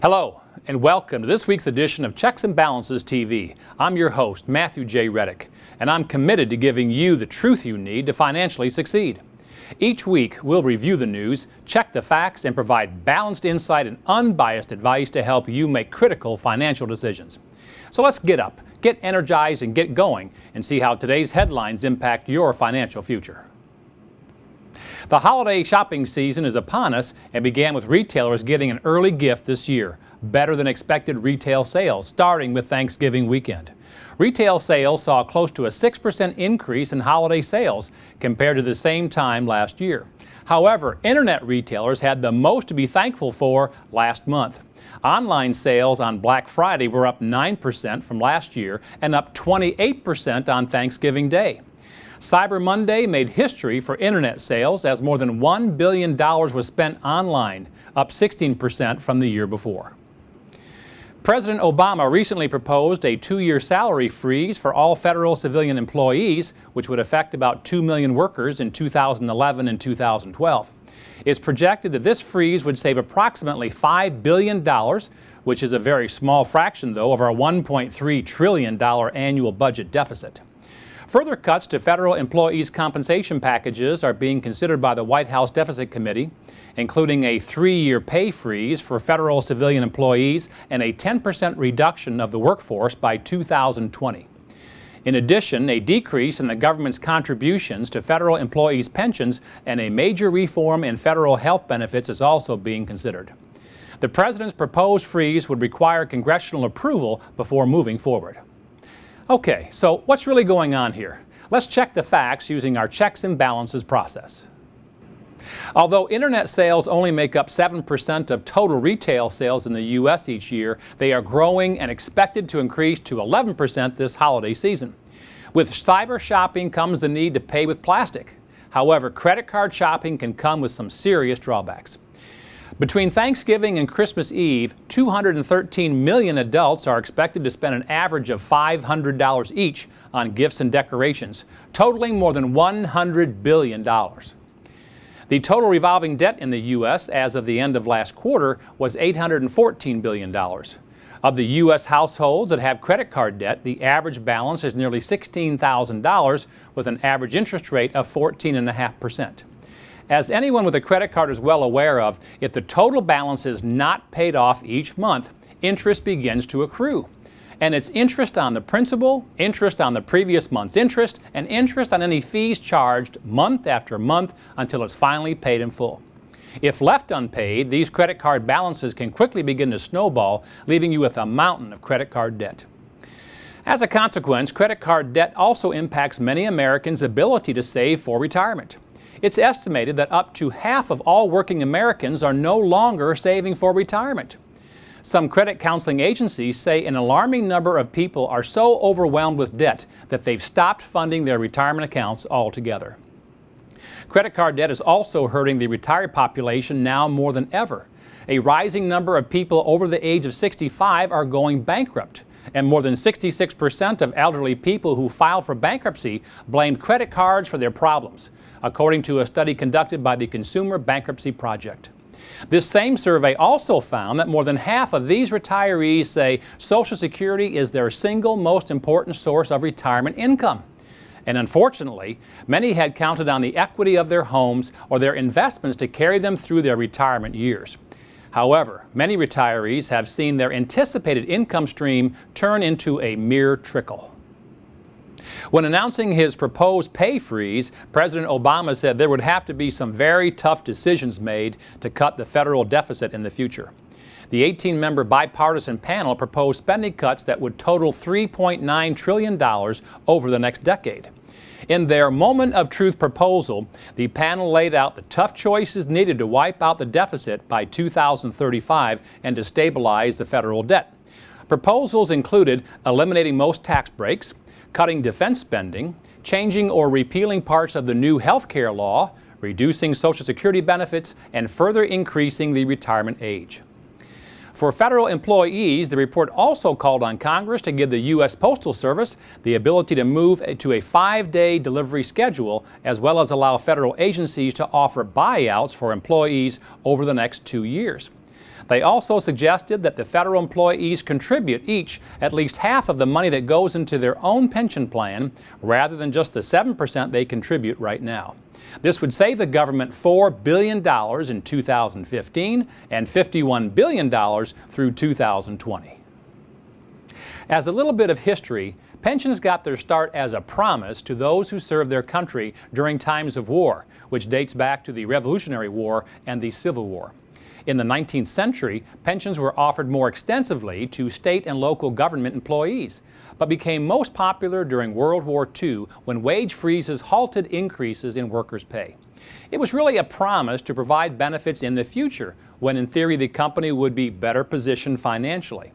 Hello, and welcome to this week's edition of Checks and Balances TV. I'm your host, Matthew J. Rettick, and I'm committed to giving you the truth you need to financially succeed. Each week, we'll review the news, check the facts, and provide balanced insight and unbiased advice to help you make critical financial decisions. So let's get up, get energized, and get going, and see how today's headlines impact your financial future. The holiday shopping season is upon us and began with retailers getting an early gift this year, better than expected retail sales, starting with Thanksgiving weekend. Retail sales saw close to a 6% increase in holiday sales compared to the same time last year. However, internet retailers had the most to be thankful for last month. Online sales on Black Friday were up 9% from last year and up 28% on Thanksgiving Day. Cyber Monday made history for internet sales as more than $1 billion was spent online, up 16% from the year before. President Obama recently proposed a 2-year salary freeze for all federal civilian employees, which would affect about 2 million workers in 2011 and 2012. It's projected that this freeze would save approximately $5 billion, which is a very small fraction, though, of our $1.3 trillion annual budget deficit. Further cuts to federal employees' compensation packages are being considered by the White House Deficit Committee, including a 3-year pay freeze for federal civilian employees and a 10% reduction of the workforce by 2020. In addition, a decrease in the government's contributions to federal employees' pensions and a major reform in federal health benefits is also being considered. The president's proposed freeze would require congressional approval before moving forward. Okay, so what's really going on here? Let's check the facts using our checks and balances process. Although internet sales only make up 7% of total retail sales in the U.S. each year, they are growing and expected to increase to 11% this holiday season. With cyber shopping comes the need to pay with plastic. However, credit card shopping can come with some serious drawbacks. Between Thanksgiving and Christmas Eve, 213 million adults are expected to spend an average of $500 each on gifts and decorations, totaling more than $100 billion. The total revolving debt in the U.S. as of the end of last quarter was $814 billion. Of the U.S. households that have credit card debt, the average balance is nearly $16,000 with an average interest rate of 14.5%. As anyone with a credit card is well aware of, if the total balance is not paid off each month, interest begins to accrue. And it's interest on the principal, interest on the previous month's interest, and interest on any fees charged month after month until it's finally paid in full. If left unpaid, these credit card balances can quickly begin to snowball, leaving you with a mountain of credit card debt. As a consequence, credit card debt also impacts many Americans' ability to save for retirement. It's estimated that up to half of all working Americans are no longer saving for retirement. Some credit counseling agencies say an alarming number of people are so overwhelmed with debt that they've stopped funding their retirement accounts altogether. Credit card debt is also hurting the retired population now more than ever. A rising number of people over the age of 65 are going bankrupt, and more than 66% of elderly people who filed for bankruptcy blamed credit cards for their problems, according to a study conducted by the Consumer Bankruptcy Project. This same survey also found that more than half of these retirees say Social Security is their single most important source of retirement income. And unfortunately, many had counted on the equity of their homes or their investments to carry them through their retirement years. However, many retirees have seen their anticipated income stream turn into a mere trickle. When announcing his proposed pay freeze, President Obama said there would have to be some very tough decisions made to cut the federal deficit in the future. The 18-member bipartisan panel proposed spending cuts that would total $3.9 trillion over the next decade. In their Moment of Truth proposal, the panel laid out the tough choices needed to wipe out the deficit by 2035 and to stabilize the federal debt. Proposals included eliminating most tax breaks, cutting defense spending, changing or repealing parts of the new health care law, reducing Social Security benefits, and further increasing the retirement age. For federal employees, the report also called on Congress to give the U.S. Postal Service the ability to move to a 5-day delivery schedule, as well as allow federal agencies to offer buyouts for employees over the next 2 years. They also suggested that the federal employees contribute each at least half of the money that goes into their own pension plan rather than just the 7% they contribute right now. This would save the government $4 billion in 2015 and $51 billion through 2020. As a little bit of history, pensions got their start as a promise to those who served their country during times of war, which dates back to the Revolutionary War and the Civil War. In the 19th century, pensions were offered more extensively to state and local government employees, but became most popular during World War II when wage freezes halted increases in workers' pay. It was really a promise to provide benefits in the future, when in theory the company would be better positioned financially.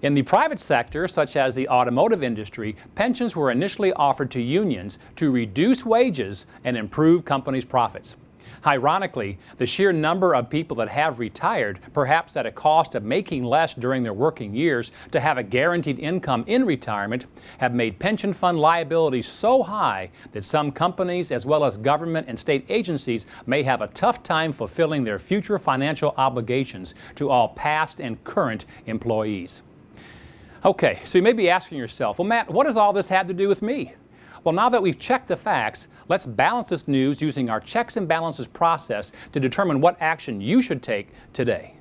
In the private sector, such as the automotive industry, pensions were initially offered to unions to reduce wages and improve companies' profits. Ironically, the sheer number of people that have retired, perhaps at a cost of making less during their working years, to have a guaranteed income in retirement, have made pension fund liabilities so high that some companies, as well as government and state agencies, may have a tough time fulfilling their future financial obligations to all past and current employees. Okay, so you may be asking yourself, well, Matt, what does all this have to do with me? Well, now that we've checked the facts, let's balance this news using our checks and balances process to determine what action you should take today.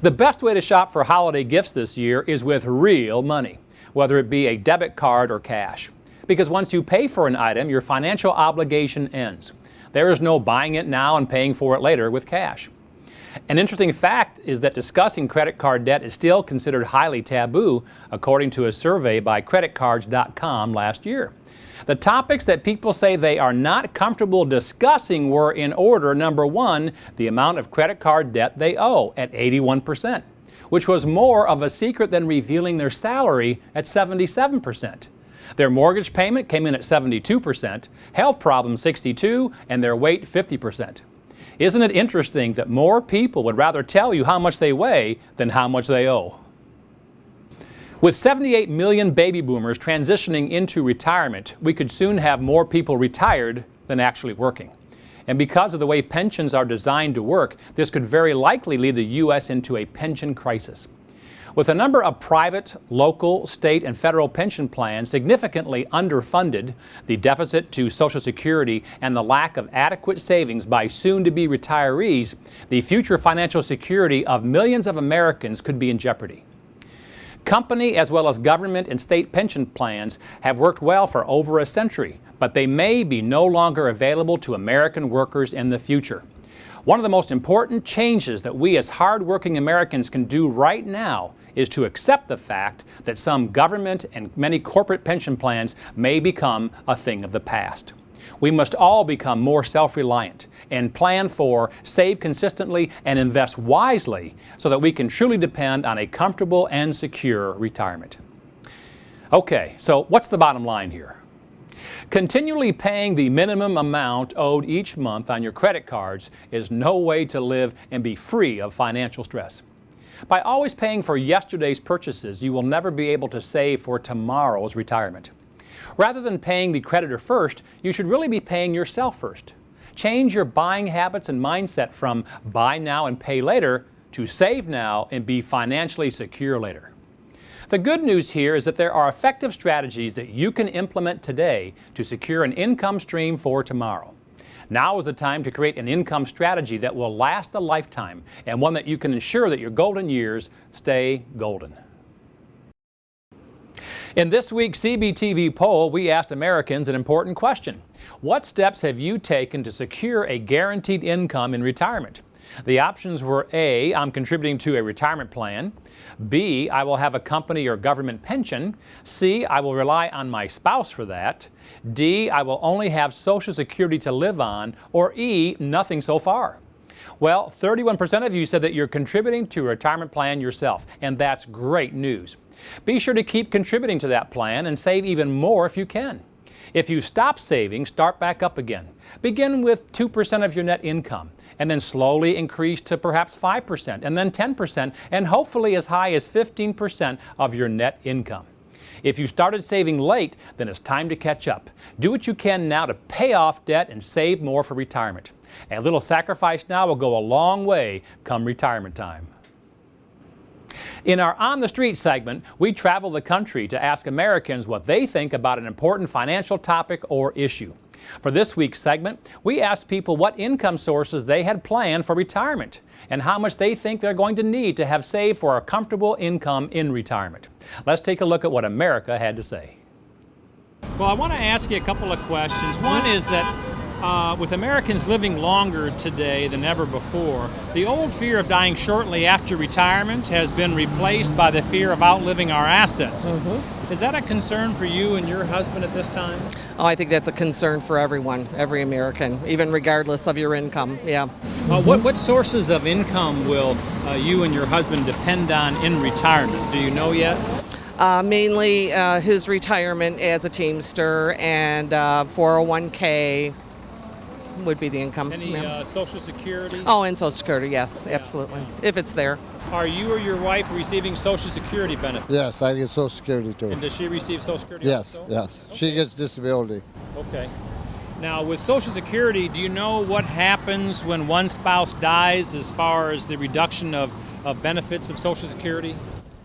The best way to shop for holiday gifts this year is with real money, whether it be a debit card or cash. Because once you pay for an item, your financial obligation ends. There is no buying it now and paying for it later with cash. An interesting fact is that discussing credit card debt is still considered highly taboo, according to a survey by creditcards.com last year. The topics that people say they are not comfortable discussing were in order: number one, the amount of credit card debt they owe at 81%, which was more of a secret than revealing their salary at 77%. Their mortgage payment came in at 72%, health problems 62%, and their weight 50%. Isn't it interesting that more people would rather tell you how much they weigh than how much they owe? With 78 million baby boomers transitioning into retirement, we could soon have more people retired than actually working. And because of the way pensions are designed to work, this could very likely lead the U.S. into a pension crisis. With a number of private, local, state, and federal pension plans significantly underfunded, the deficit to Social Security, and the lack of adequate savings by soon-to-be retirees, the future financial security of millions of Americans could be in jeopardy. Company as well as government and state pension plans have worked well for over a century, but they may be no longer available to American workers in the future. One of the most important changes that we as hard-working Americans can do right now is to accept the fact that some government and many corporate pension plans may become a thing of the past. We must all become more self-reliant and plan for, save consistently, and invest wisely so that we can truly depend on a comfortable and secure retirement. Okay, so what's the bottom line here? Continually paying the minimum amount owed each month on your credit cards is no way to live and be free of financial stress. By always paying for yesterday's purchases, you will never be able to save for tomorrow's retirement. Rather than paying the creditor first, you should really be paying yourself first. Change your buying habits and mindset from buy now and pay later to save now and be financially secure later. The good news here is that there are effective strategies that you can implement today to secure an income stream for tomorrow. Now is the time to create an income strategy that will last a lifetime and one that you can ensure that your golden years stay golden. In this week's CBTV poll, we asked Americans an important question. What steps have you taken to secure a guaranteed income in retirement? The options were A, I'm contributing to a retirement plan. B, I will have a company or government pension. C, I will rely on my spouse for that. D, I will only have Social Security to live on. Or E, nothing so far. Well, 31% of you said that you're contributing to a retirement plan yourself, and that's great news. Be sure to keep contributing to that plan and save even more if you can. If you stop saving, start back up again. Begin with 2% of your net income, and then slowly increase to perhaps 5%, and then 10%, and hopefully as high as 15% of your net income. If you started saving late, then it's time to catch up. Do what you can now to pay off debt and save more for retirement. A little sacrifice now will go a long way come retirement time. In our On the Street segment, we travel the country to ask Americans what they think about an important financial topic or issue. For this week's segment, we asked people what income sources they had planned for retirement and how much they think they're going to need to have saved for a comfortable income in retirement. Let's take a look at what America had to say. Well, I want to ask you a couple of questions. One is that with Americans living longer today than ever before, the old fear of dying shortly after retirement has been replaced by the fear of outliving our assets. Is that a concern for you and your husband at this time? Oh, I think that's a concern for everyone, every American, even regardless of your income, yeah. What sources of income will you and your husband depend on in retirement? Do you know yet? Mainly his retirement as a Teamster and 401k would be the income. Any Social Security? Oh, and Social Security, yes, absolutely, if it's there. Are you or your wife receiving Social Security benefits? Yes, I get Social Security too. And does she receive Social Security Yes, also? yes. Okay. She gets disability. Okay. Now, with Social Security, do you know what happens when one spouse dies as far as the reduction of benefits of Social Security?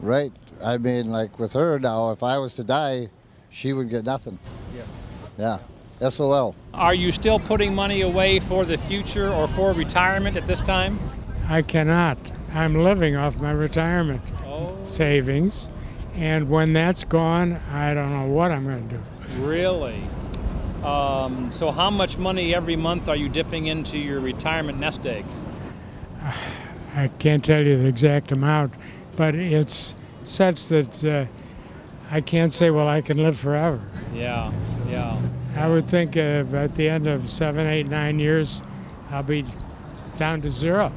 Right. I mean, like with her now, if I was to die, she would get nothing. Yes. Yeah. SOL. Are you still putting money away for the future or for retirement at this time? I cannot. I'm living off my retirement savings, and when that's gone, I don't know what I'm going to do. Really? So how much money every month are you dipping into your retirement nest egg? I can't tell you the exact amount, but it's such that I can't say, well, I can live forever. Yeah, yeah. I would think at the end of 7, 8, 9 years, I'll be down to zero.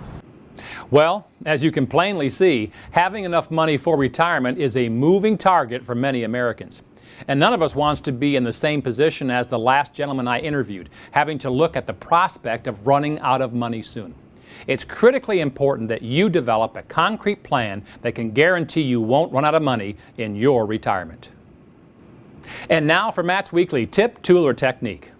Well, as you can plainly see, having enough money for retirement is a moving target for many Americans. And none of us wants to be in the same position as the last gentleman I interviewed, having to look at the prospect of running out of money soon. It's critically important that you develop a concrete plan that can guarantee you won't run out of money in your retirement. And now for Matt's weekly tip, tool, or technique.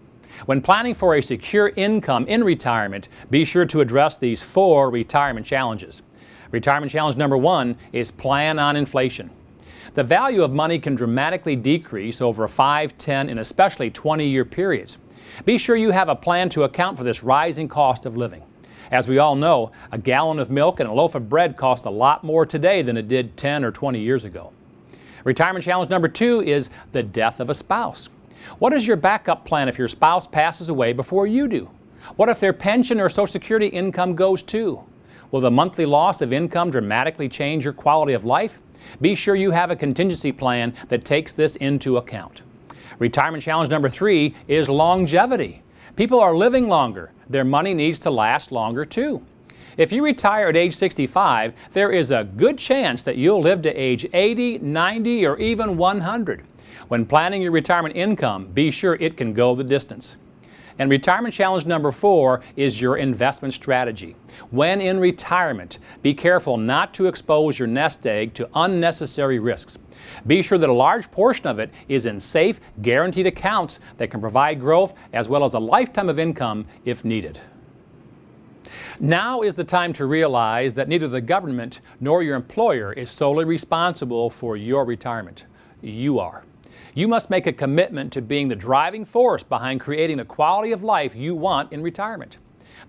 When planning for a secure income in retirement, be sure to address these 4 retirement challenges. Retirement challenge number 1 is plan on inflation. The value of money can dramatically decrease over 5, 10, and especially 20-year periods. Be sure you have a plan to account for this rising cost of living. As we all know, a gallon of milk and a loaf of bread cost a lot more today than it did 10 or 20 years ago. Retirement challenge number 2 is the death of a spouse. What is your backup plan if your spouse passes away before you do? What if their pension or Social Security income goes too? Will the monthly loss of income dramatically change your quality of life? Be sure you have a contingency plan that takes this into account. Retirement challenge number 3 is longevity. People are living longer. Their money needs to last longer too. If you retire at age 65, there is a good chance that you'll live to age 80, 90, or even 100. When planning your retirement income, be sure it can go the distance. And retirement challenge number 4 is your investment strategy. When in retirement, be careful not to expose your nest egg to unnecessary risks. Be sure that a large portion of it is in safe, guaranteed accounts that can provide growth as well as a lifetime of income if needed. Now is the time to realize that neither the government nor your employer is solely responsible for your retirement. You are. You must make a commitment to being the driving force behind creating the quality of life you want in retirement.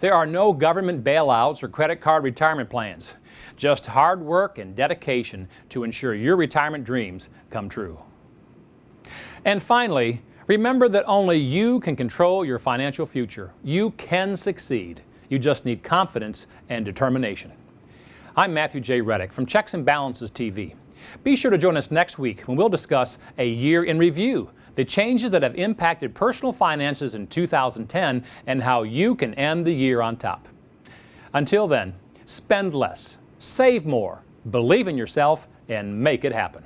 There are no government bailouts or credit card retirement plans, just hard work and dedication to ensure your retirement dreams come true. And finally, remember that only you can control your financial future. You can succeed. You just need confidence and determination. I'm Matthew J. Rettick from Checks and Balances TV. Be sure to join us next week when we'll discuss a year in review, the changes that have impacted personal finances in 2010, and how you can end the year on top. Until then, spend less, save more, believe in yourself, and make it happen.